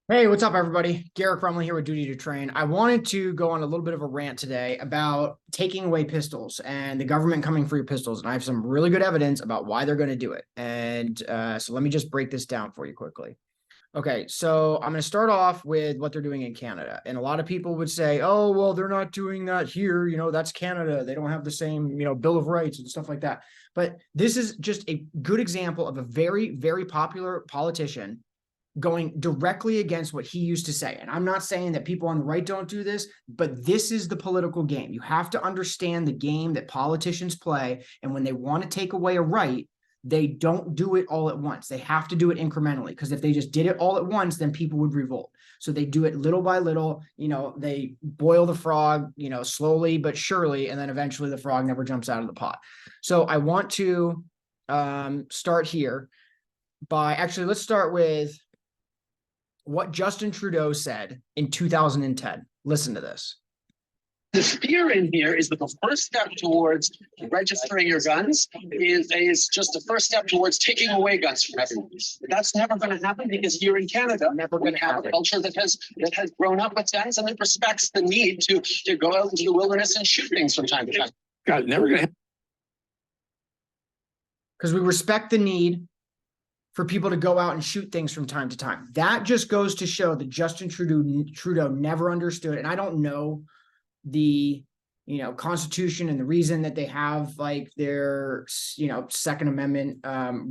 Hey, what's up, everybody? Garrett Crumley here with Duty to Train. I wanted to go on a little bit of a rant today about taking away pistols and the government coming for your pistols. And I have some really good evidence about why they're going to do it. So let me just break this down for you quickly. Okay, so I'm going to start off with what they're doing in Canada. And a lot of people would say, oh, well, they're not doing that here. That's Canada. They don't have the same, Bill of Rights and stuff like that. But this is just a good example of a very, very popular politician going directly against what he used to say. And I'm not saying that people on the right don't do this, but this is the political game. You have to understand the game that politicians play. And when they want to take away a right, they don't do it all at once. They have to do it incrementally, because if they just did it all at once, then people would revolt. So they do it little by little. They boil the frog, slowly but surely, and then eventually the frog never jumps out of the pot. So I want to start here by actually, let's start with what Justin Trudeau said in 2010. Listen to this. The fear in here is that the first step towards registering your guns is just the first step towards taking away guns from everyone. That's never going to happen because here in Canada, we have a culture that has grown up with guns and it respects the need to go out into the wilderness and shoot things from time to time. God, never going to happen. Because we respect the need for people to go out and shoot things from time to time. That just goes to show that Justin Trudeau never understood. And I don't know the Constitution and the reason that they have like their Second Amendment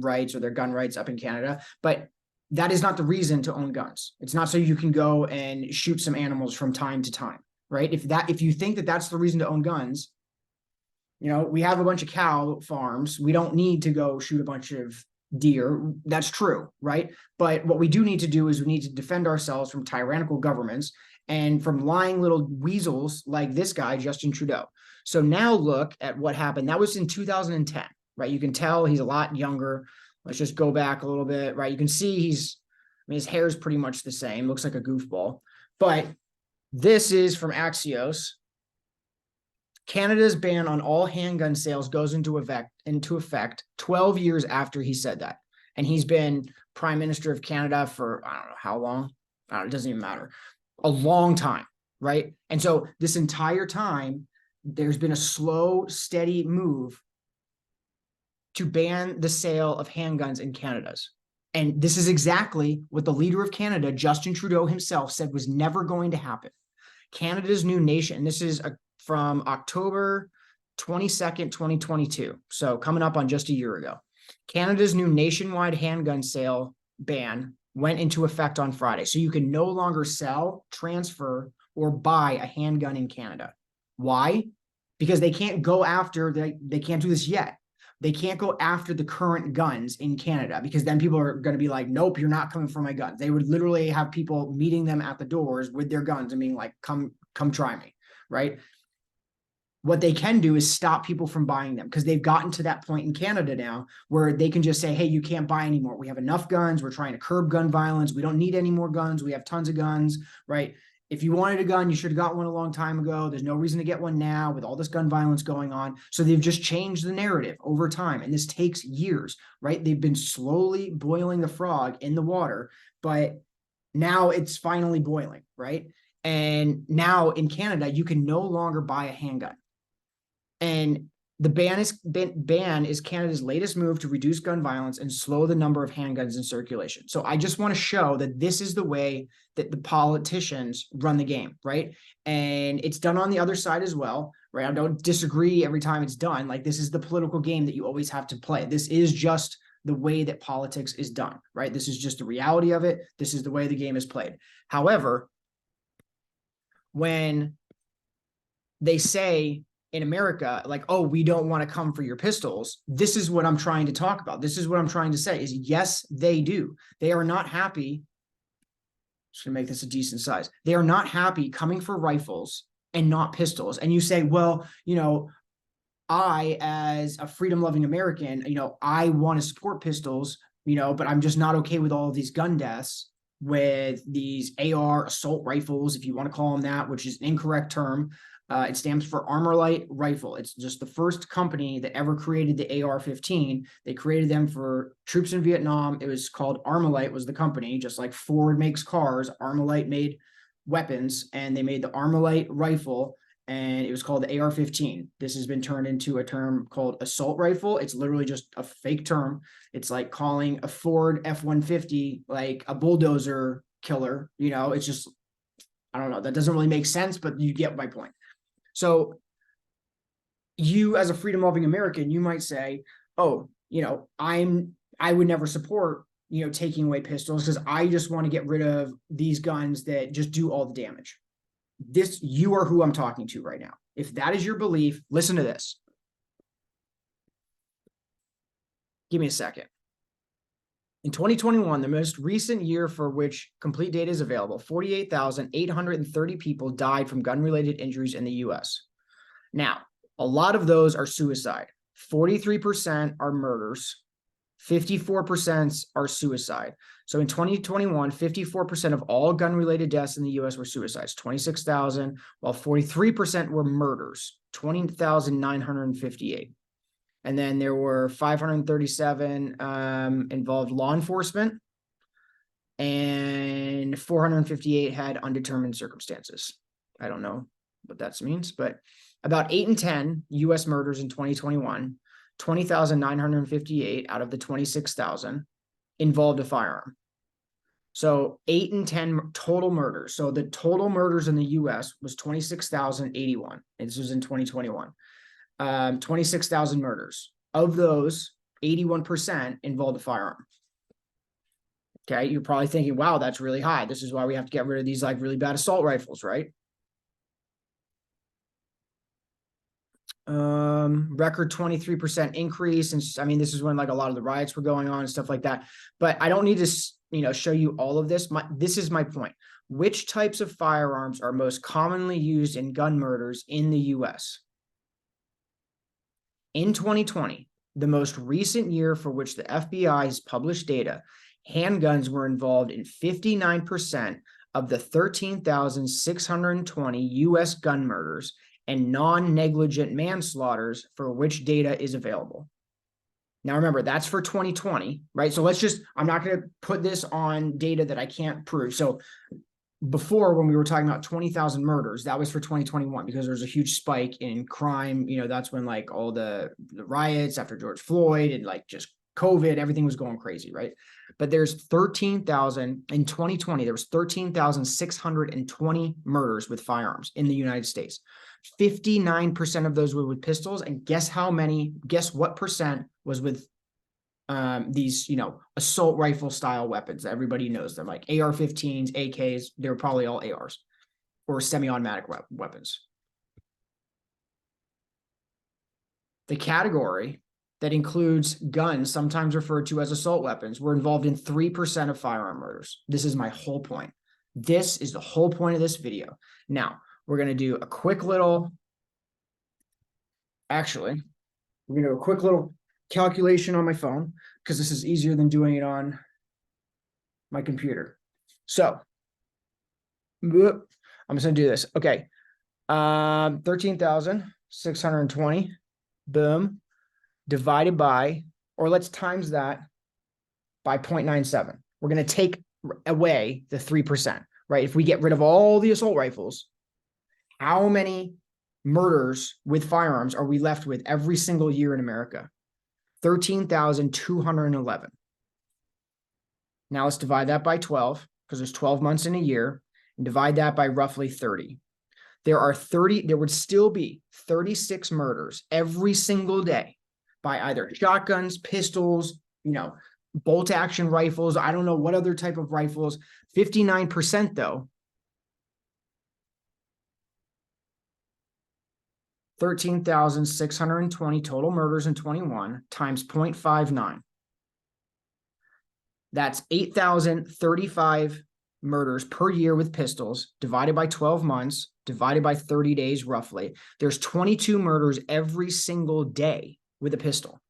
rights or their gun rights up in Canada, but that is not the reason to own guns. It's not so you can go and shoot some animals from time to time, right? If you think that that's the reason to own guns, we have a bunch of cow farms. We don't need to go shoot a bunch of deer. That's true, right? But what we do need to do is we need to defend ourselves from tyrannical governments and from lying little weasels like this guy, Justin Trudeau. So now look at what happened. That was in 2010, right? You can tell he's a lot younger. Let's just go back a little bit, right? You can see his hair is pretty much the same. Looks like a goofball. But this is from Axios. Canada's ban on all handgun sales goes into effect 12 years after he said that. And he's been Prime Minister of Canada for, I don't know how long. It doesn't even matter. A long time, right? And so this entire time, there's been a slow, steady move to ban the sale of handguns in Canada's. And this is exactly what the leader of Canada, Justin Trudeau himself, said was never going to happen. Canada's new nation, and this is from October 22nd, 2022. So coming up on just a year ago. Canada's new nationwide handgun sale ban went into effect on Friday. So you can no longer sell, transfer, or buy a handgun in Canada. Why? Because they can't go after, they can't do this yet. They can't go after the current guns in Canada, because then people are going to be like, nope, you're not coming for my guns. They would literally have people meeting them at the doors with their guns and being like, come try me, right? What they can do is stop people from buying them, because they've gotten to that point in Canada now where they can just say, hey, you can't buy anymore. We have enough guns. We're trying to curb gun violence. We don't need any more guns. We have tons of guns, right? If you wanted a gun, you should have got one a long time ago. There's no reason to get one now with all this gun violence going on. So they've just changed the narrative over time. And this takes years, right? They've been slowly boiling the frog in the water, but now it's finally boiling, right? And now in Canada, you can no longer buy a handgun. And the ban is Canada's latest move to reduce gun violence and slow the number of handguns in circulation. So I just want to show that this is the way that the politicians run the game, right? And it's done on the other side as well, right? I don't disagree every time it's done. Like, this is the political game that you always have to play. This is just the way that politics is done, right? This is just the reality of it. This is the way the game is played. However, when they say in America, like, oh, we don't want to come for your pistols, this is what I'm trying to talk about. This is what I'm trying to say is, yes, they do. They are not happy. Just gonna make this a decent size. They are not happy coming for rifles and not pistols. And you say, well, I, as a freedom-loving American, I want to support pistols, but I'm just not okay with all of these gun deaths with these AR assault rifles, if you want to call them that, which is an incorrect term. It stands for Armalite Rifle. It's just the first company that ever created the AR-15. They created them for troops in Vietnam. It was called Armalite was the company, just like Ford makes cars. Armalite made weapons, and they made the Armalite Rifle, and it was called the AR-15. This has been turned into a term called assault rifle. It's literally just a fake term. It's like calling a Ford F-150 like a bulldozer killer. You know, it's just, I don't know. That doesn't really make sense, but you get my point. So you, as a freedom-loving American, you might say, oh, you know, I would never support, you know, taking away pistols because I just want to get rid of these guns that just do all the damage. You are who I'm talking to right now. If that is your belief, listen to this. Give me a second. In 2021, the most recent year for which complete data is available, 48,830 people died from gun-related injuries in the US. Now, a lot of those are suicide. 43% are murders. 54% are suicide. So in 2021, 54% of all gun-related deaths in the US were suicides, 26,000, while 43% were murders, 20,958. And then there were 537 involved law enforcement, and 458 had undetermined circumstances. I don't know what that means, but about 8 in 10 US murders in 2021, 20,958 out of the 26,000 involved a firearm. So 8 in 10 total murders. So the total murders in the US was 26,081. And this was in 2021. 26,000 murders. Of those, 81% involved a firearm. Okay, you're probably thinking, wow, that's really high. This is why we have to get rid of these like really bad assault rifles, right? Record 23% increase. And I mean, this is when like a lot of the riots were going on and stuff like that. But I don't need to, you know, show you all of this. This is my point. Which types of firearms are most commonly used in gun murders in the US? In 2020, the most recent year for which the FBI has published data, handguns were involved in 59% of the 13,620 US gun murders and non-negligent manslaughters for which data is available. Now, remember, that's for 2020, right? So let's just, I'm not going to put this on data that I can't prove. So before, when we were talking about 20,000 murders, that was for 2021 because there's a huge spike in crime. You know, that's when like all the riots after George Floyd and like just COVID, everything was going crazy, right? But there's 13,000 in 2020. There was 13,620 murders with firearms in the United States. 59% of those were with pistols, and guess what percent was with these, you know, assault rifle style weapons that everybody knows them, like AR-15s, AKs. They're probably all ARs or semi-automatic weapons. The category that includes guns, sometimes referred to as assault weapons, were involved in 3% of firearm murders. This is my whole point. This is the whole point of this video. Now, we're going to do a quick little, we're going to do a quick little calculation on my phone because this is easier than doing it on my computer. So I'm just going to do this. Okay. 13,620, boom, divided by, or let's times that by 0.97. We're going to take away the 3%, right? If we get rid of all the assault rifles, how many murders with firearms are we left with every single year in America? 13,211. Now let's divide that by 12 because there's 12 months in a year, and divide that by roughly 30. There would still be 36 murders every single day by either shotguns, pistols, you know, bolt action rifles. I don't know what other type of rifles. 59% though. 13,620 total murders in 21 times 0.59. That's 8,035 murders per year with pistols divided by 12 months, divided by 30 days roughly. There's 22 murders every single day with a pistol.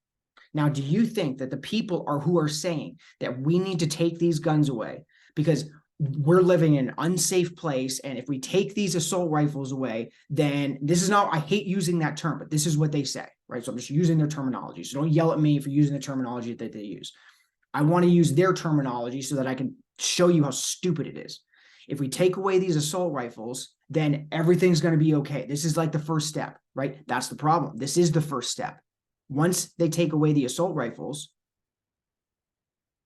Now, do you think that the people who are saying that we need to take these guns away because we're living in an unsafe place. And if we take these assault rifles away, then this is not, I hate using that term, but this is what they say, right? So I'm just using their terminology. So don't yell at me for using the terminology that they use. I want to use their terminology so that I can show you how stupid it is. If we take away these assault rifles, then everything's going to be okay. This is like the first step, right? That's the problem. This is the first step. Once they take away the assault rifles,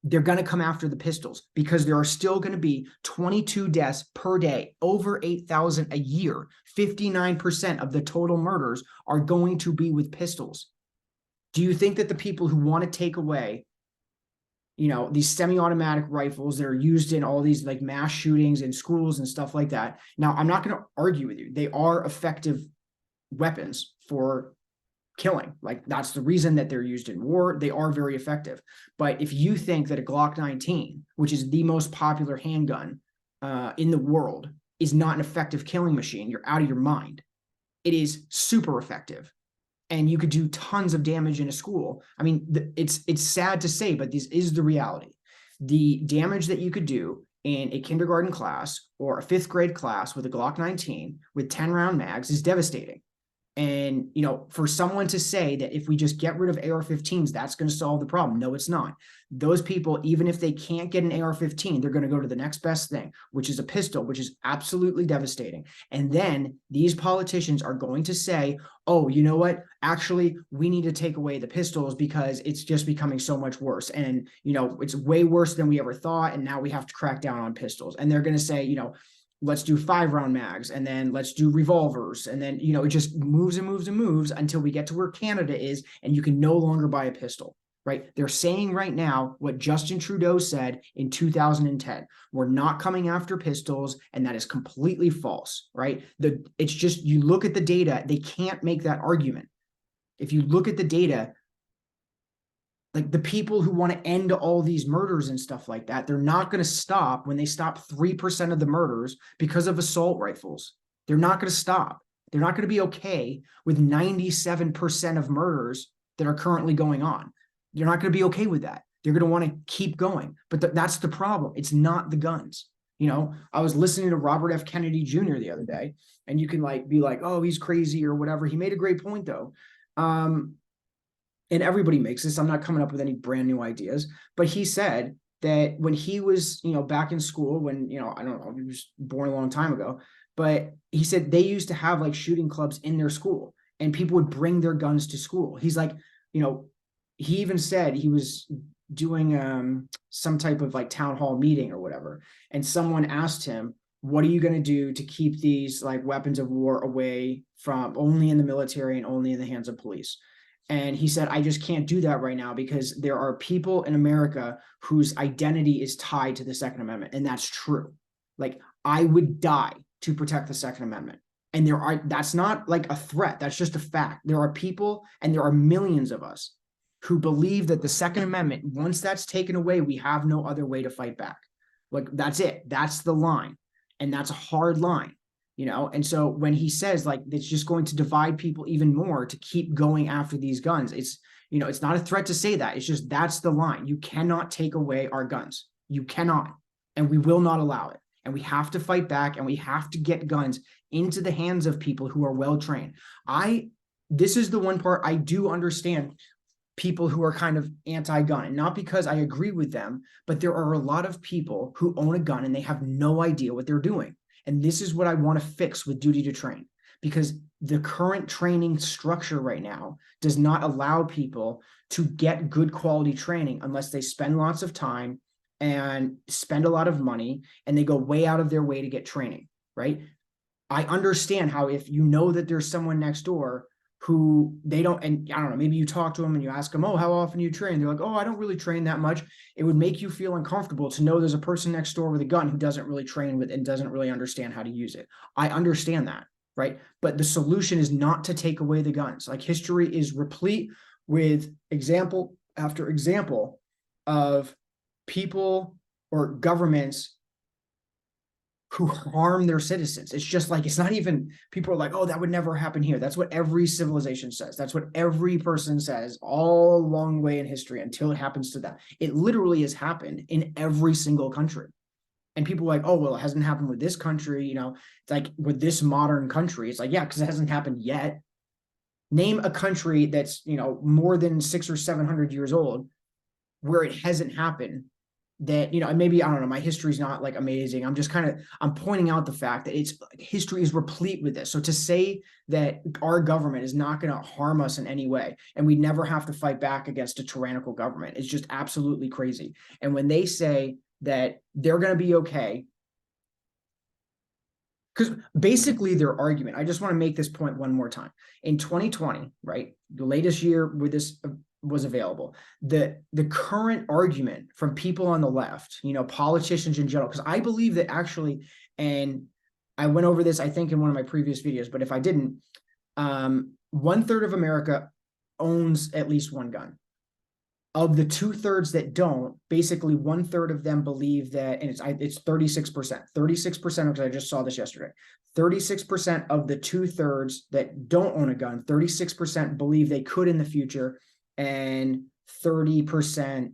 they're going to come after the pistols, because there are still going to be 22 deaths per day, over 8,000 a year. 59% of the total murders are going to be with pistols. Do you think that the people who want to take away, these semi-automatic rifles that are used in all these like mass shootings in schools and stuff like that? Now, I'm not going to argue with you. They are effective weapons for killing. Like, that's the reason that they're used in war. They are very effective. But if you think that a Glock 19, which is the most popular handgun in the world, is not an effective killing machine, you're out of your mind. It is super effective. And you could do tons of damage in a school. I mean, it's sad to say, but this is the reality. The damage that you could do in a kindergarten class or a 5th grade class with a Glock 19 with 10-round mags is devastating. And, for someone to say that if we just get rid of AR-15s, that's going to solve the problem. No, it's not. Those people, even if they can't get an AR-15, they're going to go to the next best thing, which is a pistol, which is absolutely devastating. And then these politicians are going to say, oh, you know what? Actually, we need to take away the pistols because it's just becoming so much worse. And, it's way worse than we ever thought. And now we have to crack down on pistols. And they're going to say, let's do 5-round mags, and then let's do revolvers. And then, it just moves and moves and moves until we get to where Canada is, and you can no longer buy a pistol, right? They're saying right now what Justin Trudeau said in 2010. We're not coming after pistols, and that is completely false, right? It's just, you look at the data, they can't make that argument. If you look at the data, like the people who want to end all these murders and stuff like that, they're not going to stop when they stop 3% of the murders because of assault rifles. They're not going to stop. They're not going to be okay with 97% of murders that are currently going on. They're not going to be okay with that. They're going to want to keep going. But that's the problem. It's not the guns. I was listening to Robert F. Kennedy Jr. the other day, and you can be like, oh, he's crazy or whatever. He made a great point though. And everybody makes this. I'm not coming up with any brand new ideas, but he said that when he was, back in school, when, I don't know, he was born a long time ago, but he said they used to have like shooting clubs in their school, and people would bring their guns to school. He's like, he even said he was doing some type of like town hall meeting or whatever. And someone asked him, what are you going to do to keep these like weapons of war away from only in the military and only in the hands of police? And he said, I just can't do that right now because there are people in America whose identity is tied to the Second Amendment. And that's true. Like, I would die to protect the Second Amendment. And that's not like a threat. That's just a fact. There are people, and there are millions of us, who believe that the Second Amendment, once that's taken away, we have no other way to fight back. Like, that's it. That's the line. And that's a hard line. And so when he says like it's just going to divide people even more to keep going after these guns, it's not a threat to say that. It's just, that's the line. You cannot take away our guns. You cannot, and we will not allow it. And we have to fight back, and we have to get guns into the hands of people who are well trained. This is the one part I do understand people who are kind of anti-gun, and not because I agree with them, but there are a lot of people who own a gun and they have no idea what they're doing. And this is what I want to fix with duty to train, because the current training structure right now does not allow people to get good quality training unless they spend lots of time and spend a lot of money, and they go way out of their way to get training, right? I understand how if that there's someone next door who they don't, and I don't know, maybe you talk to them and you ask them, oh, how often do you train? They're like, oh, I don't really train that much. It would make you feel uncomfortable to know there's a person next door with a gun who doesn't really train with and doesn't really understand how to use it. I understand that, right? But the solution is not to take away the guns. Like, history is replete with example after example of people or governments who harm their citizens. It's just like, it's not even, people are like, oh, that would never happen here. That's what every civilization says. That's what every person says all along the way in history until it happens to them. It literally has happened in every single country. And people are like, oh, well, it hasn't happened with this country, you know, it's like with this modern country. It's like, yeah, because it hasn't happened yet. Name a country that's, you know, more than 600 or 700 years old where it hasn't happened. That, you know, and maybe, I don't know, my history's not like amazing. I'm just I'm pointing out the fact that it's history is replete with this. So to say that our government is not going to harm us in any way and we never have to fight back against a tyrannical government is just absolutely crazy. And when they say that they're going to be okay, because basically their argument, I just want to make this point one more time. In 2020, right, the latest year where this was available, the current argument from people on the left, you know, politicians in general, because I believe that actually, and I went over this, I think, in one of my previous videos, but if I didn't, 1/3 of America owns at least one gun. Of the 2/3 that don't, basically 1/3 of them believe that, and it's 36%. 36%, because I just saw this yesterday. 36% of the 2/3 that don't own a gun, 36% believe they could in the future, and 30%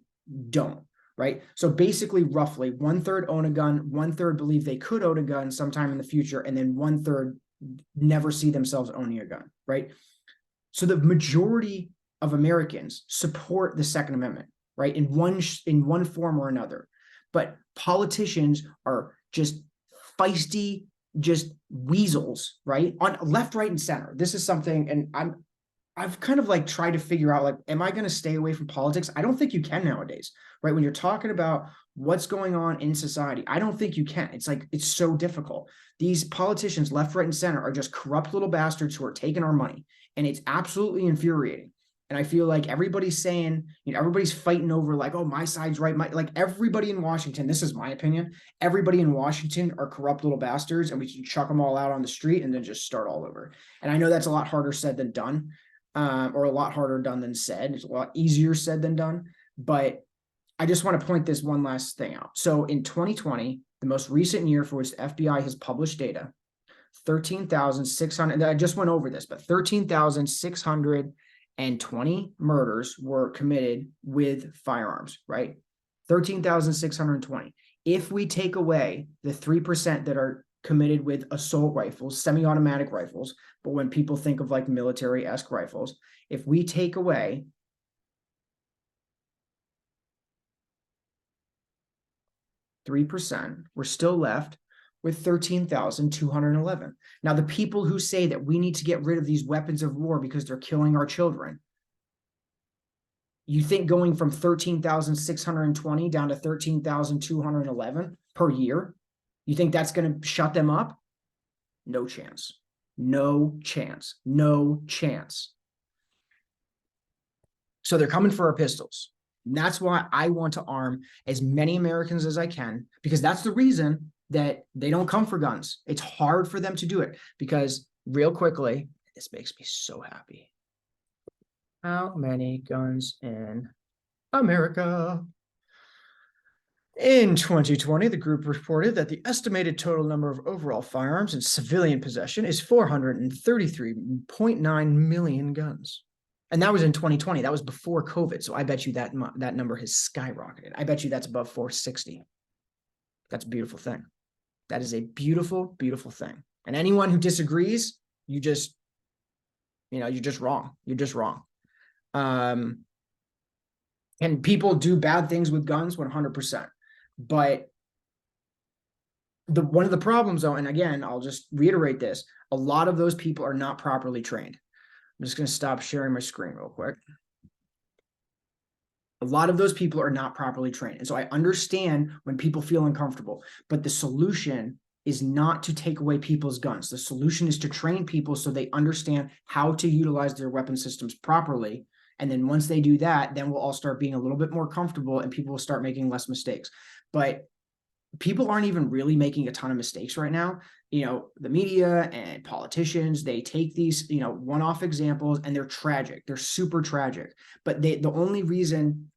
don't. Right. So basically, roughly 1/3 own a gun, 1/3 believe they could own a gun sometime in the future, and then 1/3 never see themselves owning a gun. Right. So the majority of Americans support the Second Amendment, right? In one form or another. But politicians are just feisty, just weasels, right? On left, right, and center. This is something, and I've kind of like tried to figure out, like, am I going to stay away from politics? I don't think you can nowadays, right? When you're talking about what's going on in society, I don't think you can. It's like, it's so difficult. These politicians, left, right, and center, are just corrupt little bastards who are taking our money. And it's absolutely infuriating. And I feel like everybody's saying, you know, everybody's fighting over like, oh, my side's right. Like everybody in Washington, this is my opinion, everybody in Washington are corrupt little bastards, and we should chuck them all out on the street and then just start all over. And I know that's a lot harder said than done, or a lot harder done than said. It's a lot easier said than done. But I just want to point this one last thing out. So in 2020, the most recent year for which the FBI has published data, 13,600, I just went over this, but 13,620 murders were committed with firearms, right? 13,620. If we take away the 3% that are committed with assault rifles, semi-automatic rifles, but when people think of like military-esque rifles, if we take away 3%, we're still left with 13,211. Now, the people who say that we need to get rid of these weapons of war because they're killing our children, you think going from 13,620 down to 13,211 per year, you think that's going to shut them up? No chance. No chance. No chance. So they're coming for our pistols. And that's why I want to arm as many Americans as I can, because that's the reason that they don't come for guns. It's hard for them to do it because, real quickly, this makes me so happy. How many guns in America? In 2020, the group reported that the estimated total number of overall firearms in civilian possession is 433.9 million guns. And that was in 2020. That was before COVID. So I bet you that number has skyrocketed. I bet you that's above 460. That's a beautiful thing. That is a beautiful, beautiful thing. And anyone who disagrees, you're just wrong. You're just wrong. And people do bad things with guns 100%. But one of the problems, though, and again, I'll just reiterate this, a lot of those people are not properly trained. I'm just going to stop sharing my screen real quick. A lot of those people are not properly trained. And so I understand when people feel uncomfortable, but the solution is not to take away people's guns. The solution is to train people so they understand how to utilize their weapon systems properly. And then once they do that, then we'll all start being a little bit more comfortable and people will start making less mistakes. But people aren't even really making a ton of mistakes right now. You know, the media and politicians, they take these, you know, one-off examples and they're tragic. They're super tragic. But the only reason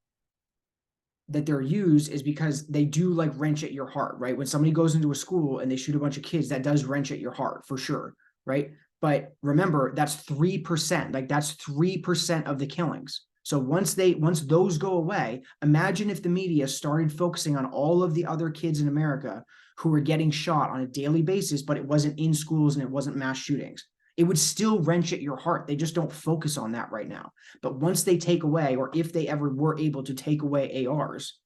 that they're used is because they do like wrench at your heart, right? When somebody goes into a school and they shoot a bunch of kids, that does wrench at your heart for sure, right? But remember, that's 3%. Like that's 3% of the killings. So once those go away, imagine if the media started focusing on all of the other kids in America who were getting shot on a daily basis, but it wasn't in schools and it wasn't mass shootings. It would still wrench at your heart. They just don't focus on that right now. But once they take away, or if they ever were able to take away ARs,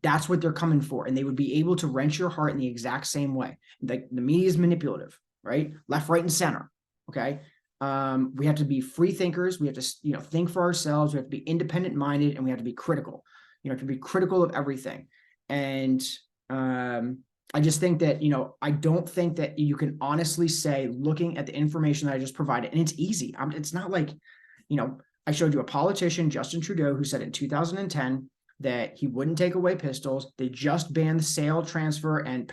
that's what they're coming for. And they would be able to wrench your heart in the exact same way. Like the media is manipulative, right? Left, right, and center. Okay. We have to be free thinkers. We have to, think for ourselves. We have to be independent minded, and we have to be critical, to be critical of everything. And I just think that, I don't think that you can honestly say, looking at the information that I just provided, and it's easy. It's not like, I showed you a politician, Justin Trudeau, who said in 2010 that he wouldn't take away pistols. They just banned the sale, transfer, and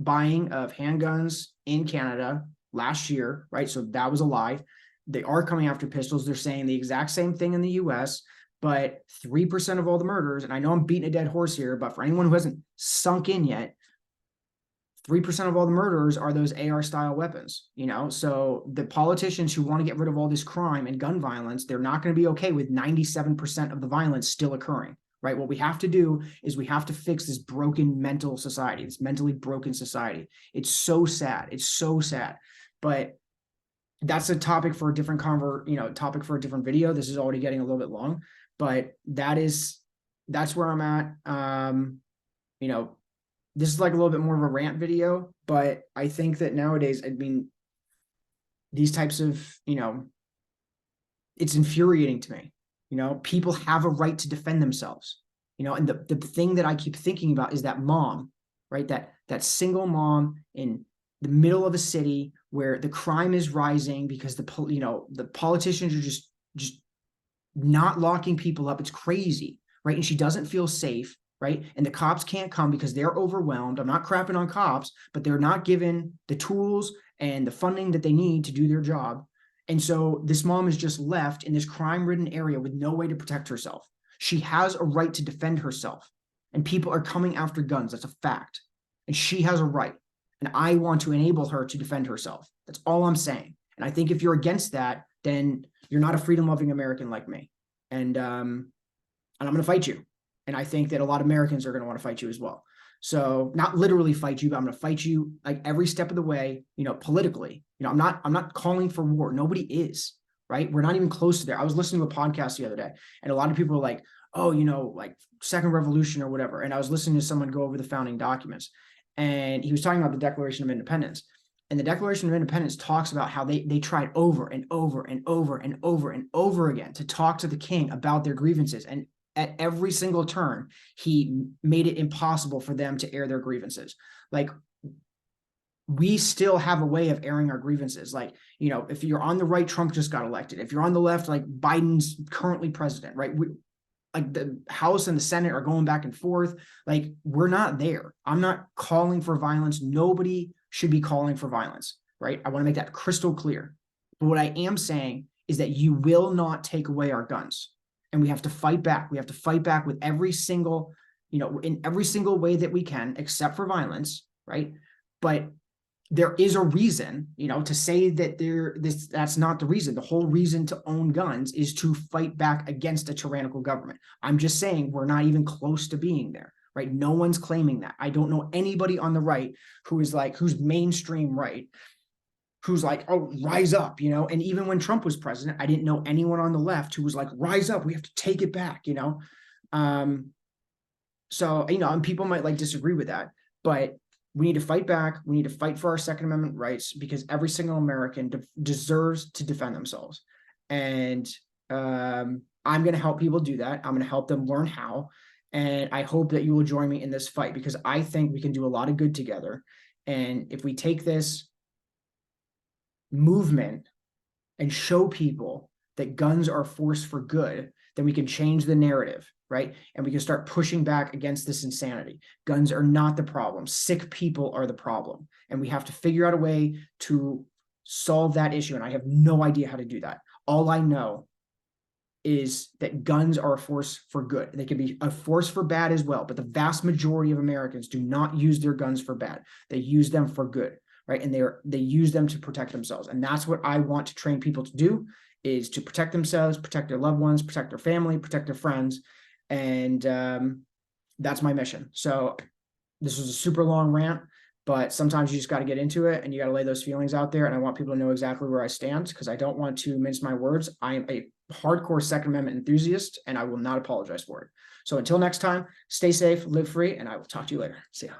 buying of handguns in Canada last year, right? So that was a lie. They are coming after pistols. They're saying the exact same thing in the US, but 3% of all the murders, and I know I'm beating a dead horse here, but for anyone who hasn't sunk in yet, 3% of all the murders are those AR style weapons, So the politicians who want to get rid of all this crime and gun violence, they're not going to be okay with 97% of the violence still occurring, right? What we have to do is we have to fix this broken mental society, this mentally broken society. It's so sad. It's so sad. But that's a topic for a different topic for a different video. This is already getting a little bit long, but that's where I'm at. This is like a little bit more of a rant video, but I think that nowadays, these types of, it's infuriating to me. People have a right to defend themselves, and the thing that I keep thinking about is that mom, right? That single mom in the middle of a city where the crime is rising because the politicians are just not locking people up. It's crazy, right? And she doesn't feel safe. Right. And the cops can't come because they're overwhelmed. I'm not crapping on cops, but they're not given the tools and the funding that they need to do their job. And so this mom is just left in this crime-ridden area with no way to protect herself. She has a right to defend herself, and people are coming after guns. That's a fact. And she has a right. And I want to enable her to defend herself. That's all I'm saying. And I think if you're against that, then you're not a freedom-loving American like me. And I'm going to fight you. And I think that a lot of Americans are going to want to fight you as well. So not literally fight you, but I'm going to fight you like every step of the way, politically. I'm not calling for war. Nobody is, right? We're not even close to there. I was listening to a podcast the other day, and a lot of people were like, oh, like Second Revolution or whatever. And I was listening to someone go over the founding documents, and he was talking about the Declaration of Independence. And the Declaration of Independence talks about how they tried over and over and over and over and over again to talk to the king about their grievances. And at every single turn, he made it impossible for them to air their grievances. Like, we still have a way of airing our grievances. Like, if you're on the right, Trump just got elected. If you're on the left, like Biden's currently president, right? Like the House and the Senate are going back and forth. Like, we're not there. I'm not calling for violence. Nobody should be calling for violence, right? I want to make that crystal clear. But what I am saying is that you will not take away our guns. And we have to fight back. We have to fight back with every single, in every single way that we can, except for violence, right? But there is a reason, to say that that's not the reason. The whole reason to own guns is to fight back against a tyrannical government. I'm just saying we're not even close to being there, right? No one's claiming that. I don't know anybody on the right who's mainstream right, who's like, oh, rise up, and even when Trump was president, I didn't know anyone on the left who was like, rise up, we have to take it back, So, and people might disagree with that, but we need to fight back. We need to fight for our Second Amendment rights, because every single American deserves to defend themselves. And I'm going to help people do that. I'm going to help them learn how. And I hope that you will join me in this fight, because I think we can do a lot of good together. And if we take this movement and show people that guns are a force for good, then we can change the narrative, right? And we can start pushing back against this insanity. Guns are not the problem. Sick people are the problem. And we have to figure out a way to solve that issue. And I have no idea how to do that. All I know is that guns are a force for good. They can be a force for bad as well, but the vast majority of Americans do not use their guns for bad. They use them for good, right? And they use them to protect themselves. And that's what I want to train people to do. is to protect themselves, protect their loved ones, protect their family, protect their friends. And that's my mission. So this was a super long rant, but sometimes you just got to get into it and you got to lay those feelings out there. And I want people to know exactly where I stand because I don't want to mince my words. I am a hardcore Second Amendment enthusiast and I will not apologize for it. So until next time, stay safe, live free, and I will talk to you later. See ya.